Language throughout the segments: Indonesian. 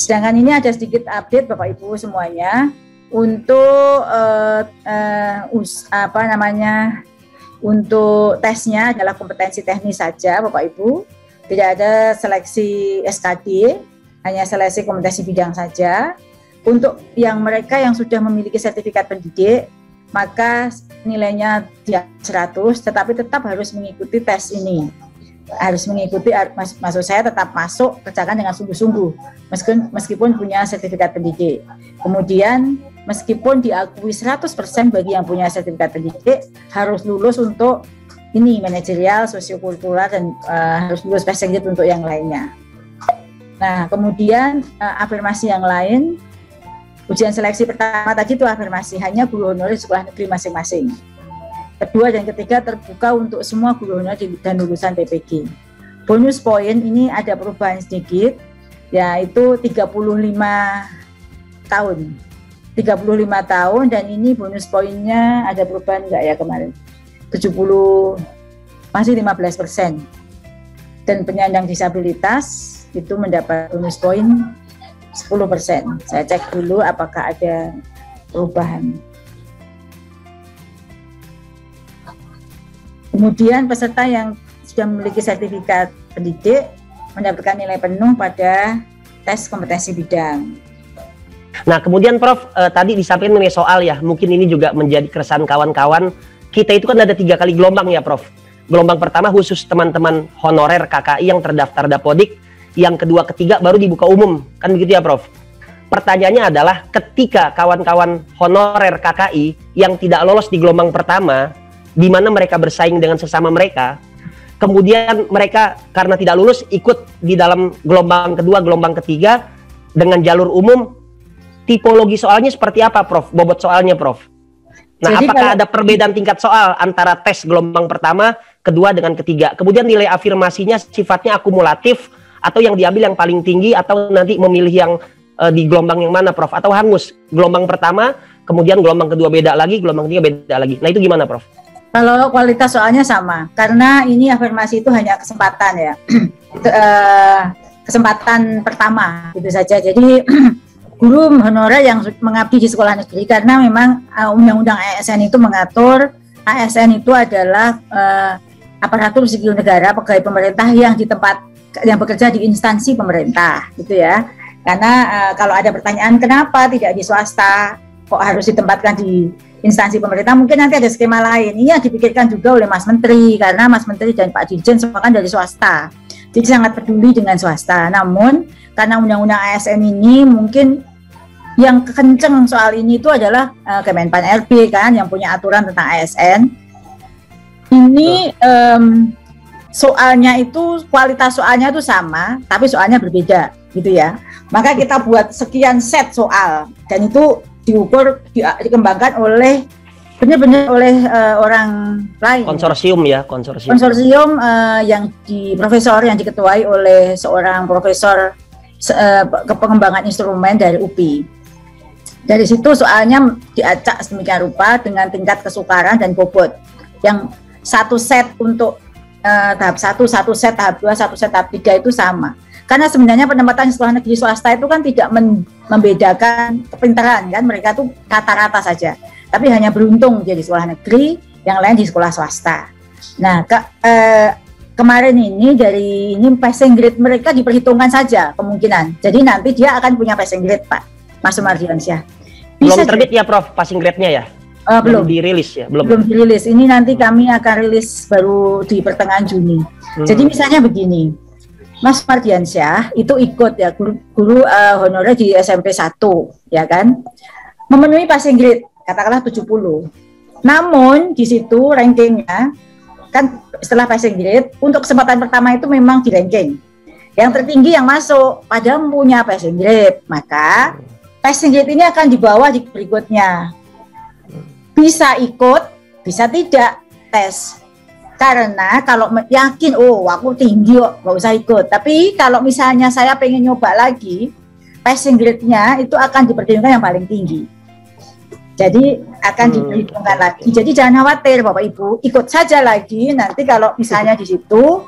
Sedangkan ini ada sedikit update Bapak Ibu semuanya untuk untuk tesnya adalah kompetensi teknis saja Bapak Ibu. Tidak ada seleksi SKD, hanya seleksi kompetensi bidang saja. Untuk yang mereka yang sudah memiliki sertifikat pendidik, maka nilainya di 100, tetapi tetap harus mengikuti tes ini. Harus mengikuti, maksud saya tetap masuk, kerjakan dengan sungguh-sungguh meskipun punya sertifikat pendidik. Kemudian meskipun diakui 100% bagi yang punya sertifikat pendidik, harus lulus untuk ini manajerial, sosiokultural, dan harus lulus passing grade untuk yang lainnya. Nah, kemudian afirmasi yang lain, ujian seleksi pertama tadi itu afirmasi, hanya guru honorer sekolah negeri masing-masing. Kedua dan ketiga terbuka untuk semua guru honorer dan lulusan PPG. Bonus poin ini ada perubahan sedikit, yaitu 35 tahun. 35 tahun dan ini bonus poinnya ada perubahan enggak ya kemarin? 70, masih 15%. Dan penyandang disabilitas itu mendapat bonus poin 10%. Saya cek dulu apakah ada perubahan. Kemudian peserta yang sudah memiliki sertifikat pendidik mendapatkan nilai penuh pada tes kompetensi bidang. Nah, kemudian Prof, tadi disampaikan mengenai soal ya, mungkin ini juga menjadi keresahan kawan-kawan. Kita itu kan ada 3 kali gelombang ya Prof. Gelombang pertama khusus teman-teman honorer KKI yang terdaftar Dapodik, yang kedua, ketiga baru dibuka umum, kan begitu ya Prof? Pertanyaannya adalah ketika kawan-kawan honorer KKI yang tidak lolos di gelombang pertama, di mana mereka bersaing dengan sesama mereka, kemudian mereka karena tidak lulus ikut di dalam gelombang kedua, gelombang ketiga dengan jalur umum, tipologi soalnya seperti apa Prof? Bobot soalnya Prof? Nah, jadi apakah ada perbedaan tingkat soal antara tes gelombang pertama, kedua dengan ketiga? Kemudian nilai afirmasinya sifatnya akumulatif atau yang diambil yang paling tinggi atau nanti memilih yang di gelombang yang mana Prof? Atau hangus gelombang pertama, kemudian gelombang kedua beda lagi, gelombang ketiga beda lagi. Nah, itu gimana Prof? Kalau kualitas soalnya sama, karena ini afirmasi itu hanya kesempatan ya, kesempatan pertama gitu saja. Jadi guru honorer yang mengabdi di sekolah negeri, karena memang undang-undang ASN itu mengatur ASN itu adalah aparatur sipil negara, pegawai pemerintah yang bekerja di instansi pemerintah, gitu ya. Karena kalau ada pertanyaan kenapa tidak di swasta, kok harus ditempatkan di instansi pemerintah, mungkin nanti ada skema lain. Ini yang dipikirkan juga oleh Mas Menteri, karena Mas Menteri dan Pak Dirjen semua kan dari swasta, jadi sangat peduli dengan swasta. Namun karena undang-undang ASN ini mungkin yang kenceng soal ini itu adalah Kemenpan RB kan, yang punya aturan tentang ASN. Ini soalnya itu, kualitas soalnya itu sama, tapi soalnya berbeda gitu ya. Maka kita buat sekian set soal, dan itu diukur, dikembangkan oleh benar-benar oleh orang lain. Konsorsium ya, konsorsium yang profesor yang diketuai oleh seorang profesor pengembangan instrumen dari UPI. Dari situ soalnya diacak sedemikian rupa dengan tingkat kesukaran dan bobot. Yang satu set untuk tahap 1, satu set tahap 2, satu set tahap 3 itu sama. Karena sebenarnya penempatan sekolah negeri swasta itu kan tidak membedakan kepintaran kan, mereka tuh rata-rata saja. Tapi hanya beruntung jadi sekolah negeri, yang lain di sekolah swasta. Nah, kemarin ini dari ini passing grade mereka diperhitungkan saja kemungkinan. Jadi nanti dia akan punya passing grade Pak Mas Sumardiansyah. Belum terbit ya Prof passing grade-nya ya? Belum dirilis ya? Belum dirilis. Ini nanti kami akan rilis baru di pertengahan Juni. Jadi misalnya begini, Mas Sumardiansyah itu ikut ya guru honorer di SMP 1 ya kan, memenuhi passing grade katakanlah 70. Namun di situ rankingnya kan setelah passing grade untuk kesempatan pertama itu memang di ranking yang tertinggi yang masuk, padahal punya passing grade, maka passing grade ini akan dibawa di berikutnya. Bisa ikut, bisa tidak tes. Karena kalau yakin, oh aku tinggi kok, nggak usah ikut. Tapi kalau misalnya saya pengen nyoba lagi, passing grade-nya itu akan diperhitungkan yang paling tinggi. Jadi akan diperhitungkan lagi. Jadi jangan khawatir Bapak Ibu, ikut saja lagi. Nanti kalau misalnya di situ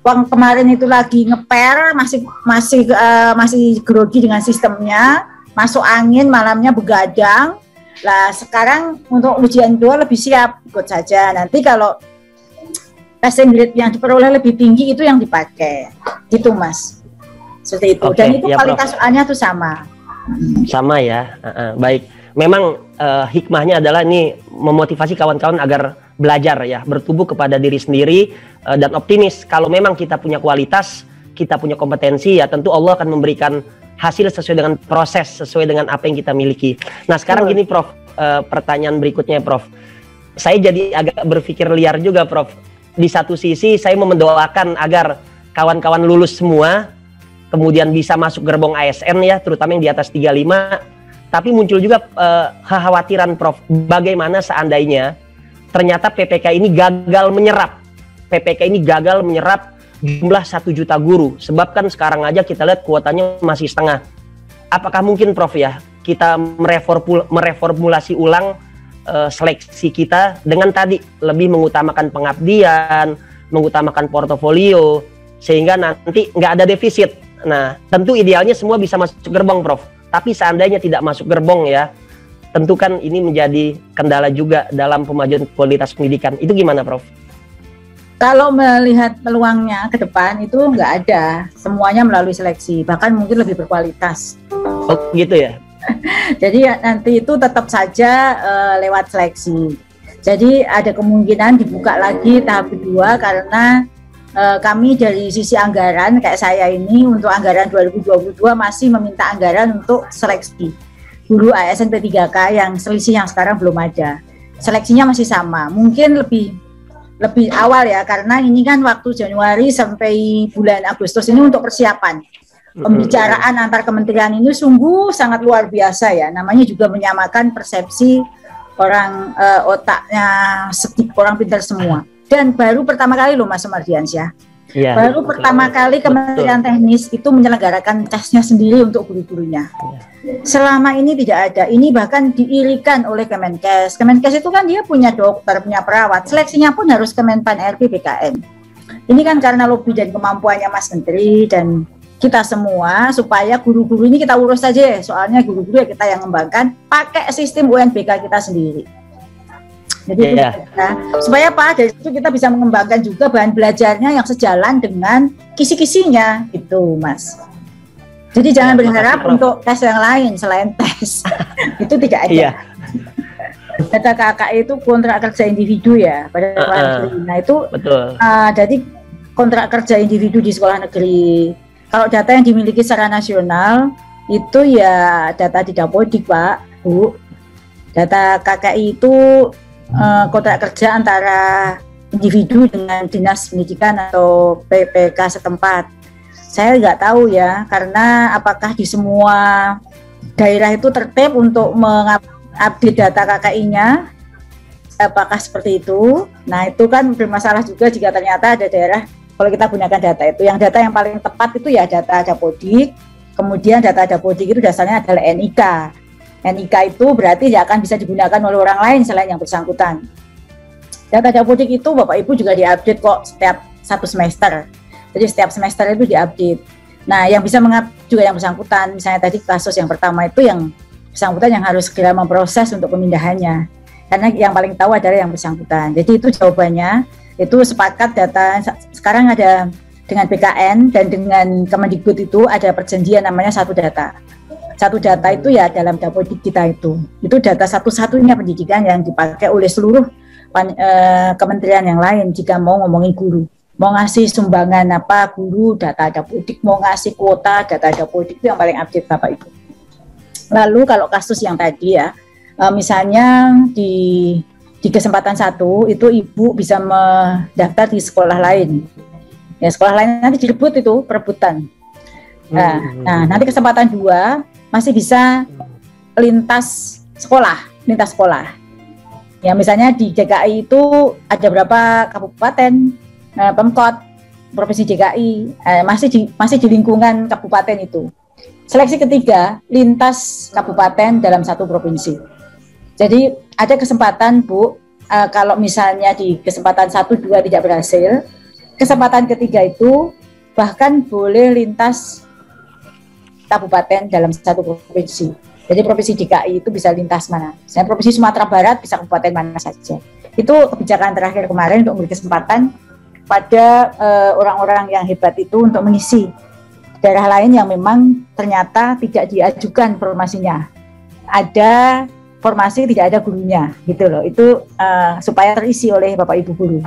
kemarin itu lagi ngeper, masih grogi dengan sistemnya, masuk angin, malamnya begadang. Lah sekarang untuk ujian 2 lebih siap, ikut saja. Nanti kalau passing grade yang diperoleh lebih tinggi itu yang dipakai, gitu Mas. Seperti itu. Dan itu ya, kualitas soalnya tuh sama. Sama ya. Baik. Memang hikmahnya adalah ini memotivasi kawan-kawan agar belajar ya, bertumbuh kepada diri sendiri dan optimis. Kalau memang kita punya kualitas, kita punya kompetensi, ya tentu Allah akan memberikan hasil sesuai dengan proses, sesuai dengan apa yang kita miliki. Nah sekarang gini Prof, pertanyaan berikutnya Prof. Saya jadi agak berpikir liar juga Prof. Di satu sisi saya mendoakan agar kawan-kawan lulus semua, kemudian bisa masuk gerbong ASN ya, terutama yang di atas 35. Tapi muncul juga kekhawatiran Prof, bagaimana seandainya ternyata PPK ini gagal menyerap jumlah 1 juta guru, sebab kan sekarang aja kita lihat kuotanya masih setengah. Apakah mungkin Prof ya kita mereformulasi ulang seleksi kita dengan tadi lebih mengutamakan pengabdian, mengutamakan portofolio, sehingga nanti nggak ada defisit. Nah tentu idealnya semua bisa masuk gerbong Prof, tapi seandainya tidak masuk gerbong ya, tentu kan ini menjadi kendala juga dalam pemajuan kualitas pendidikan. Itu gimana Prof? Kalau melihat peluangnya ke depan itu nggak ada, semuanya melalui seleksi, bahkan mungkin lebih berkualitas. Oh gitu ya? Jadi nanti itu tetap saja lewat seleksi. Jadi ada kemungkinan dibuka lagi tahap kedua karena kami dari sisi anggaran, kayak saya ini untuk anggaran 2022 masih meminta anggaran untuk seleksi guru ASN P3K yang selisih yang sekarang belum ada. Seleksinya masih sama, mungkin lebih awal ya, karena ini kan waktu Januari sampai bulan Agustus ini untuk persiapan. Pembicaraan antar kementerian ini sungguh sangat luar biasa ya, namanya juga menyamakan persepsi orang, otaknya orang pintar semua. Dan baru pertama kali loh Mas Sumardiansyah, baru pertama kali Kementerian Teknis itu menyelenggarakan tesnya sendiri untuk guru-gurunya. Selama ini tidak ada, ini bahkan diirikan oleh Kemenkes. Kemenkes itu kan dia punya dokter, punya perawat, seleksinya pun harus Kemenpan RB BKN. Ini kan karena lobby dan kemampuannya Mas Menteri dan kita semua, supaya guru-guru ini kita urus saja, soalnya guru-guru ya kita yang mengembangkan pakai sistem UNBK kita sendiri. Jadi supaya apa? Dari itu kita bisa mengembangkan juga bahan belajarnya yang sejalan dengan kisi-kisinya, gitu Mas. Jadi jangan berharap untuk tes yang lain selain tes. Itu tidak ada. Data KKI itu kontrak kerja individu ya pada sekolah negeri. Nah itu jadi kontrak kerja individu di sekolah negeri. Kalau data yang dimiliki secara nasional itu ya data di Dapodik Pak, Bu. Data KKI itu kontrak kerja antara individu dengan dinas pendidikan atau PPK setempat. Saya nggak tahu ya, karena apakah di semua daerah itu tertib untuk mengupdate data KKI-nya, apakah seperti itu? Nah itu kan bermasalah juga jika ternyata ada daerah, kalau kita gunakan data itu, yang data yang paling tepat itu ya data Dapodik, kemudian data Dapodik itu dasarnya adalah NIK. NIK itu berarti tidak akan bisa digunakan oleh orang lain selain yang bersangkutan. Data Dapodik itu Bapak Ibu juga diupdate kok setiap 1 semester. Jadi setiap semester itu diupdate. Nah, yang bisa mengupdate juga yang bersangkutan. Misalnya tadi kasus yang pertama itu yang bersangkutan yang harus segera memproses untuk pemindahannya. Karena yang paling tahu adalah yang bersangkutan. Jadi itu jawabannya. Itu sepakat data sekarang ada dengan BKN dan dengan Kemendikbud itu ada perjanjian namanya satu data. Satu data itu ya dalam Dapodik kita itu data satu-satunya pendidikan yang dipakai oleh seluruh kementerian yang lain jika mau ngomongin guru. Mau ngasih sumbangan apa guru, data Dapodik, mau ngasih kuota, data Dapodik itu yang paling update Bapak Ibu. Lalu kalau kasus yang tadi ya, misalnya di kesempatan 1 itu Ibu bisa mendaftar di sekolah lain. Ya sekolah lain nanti direbut itu, perebutan. Nah nanti kesempatan 2 masih bisa lintas sekolah. Ya misalnya di DKI itu ada berapa kabupaten, Pemkot, Provinsi DKI, masih di lingkungan kabupaten itu. Seleksi ketiga, lintas kabupaten dalam satu provinsi. Jadi ada kesempatan Bu, kalau misalnya di kesempatan 1, 2 tidak berhasil, kesempatan ketiga itu bahkan boleh lintas kabupaten dalam satu provinsi. Jadi provinsi DKI itu bisa lintas mana? Misalnya provinsi Sumatera Barat bisa kabupaten mana saja. Itu kebijakan terakhir kemarin untuk memberi kesempatan pada orang-orang yang hebat itu untuk mengisi daerah lain yang memang ternyata tidak diajukan formasinya. Ada formasi tidak ada gurunya gitu loh. Itu supaya terisi oleh Bapak Ibu guru.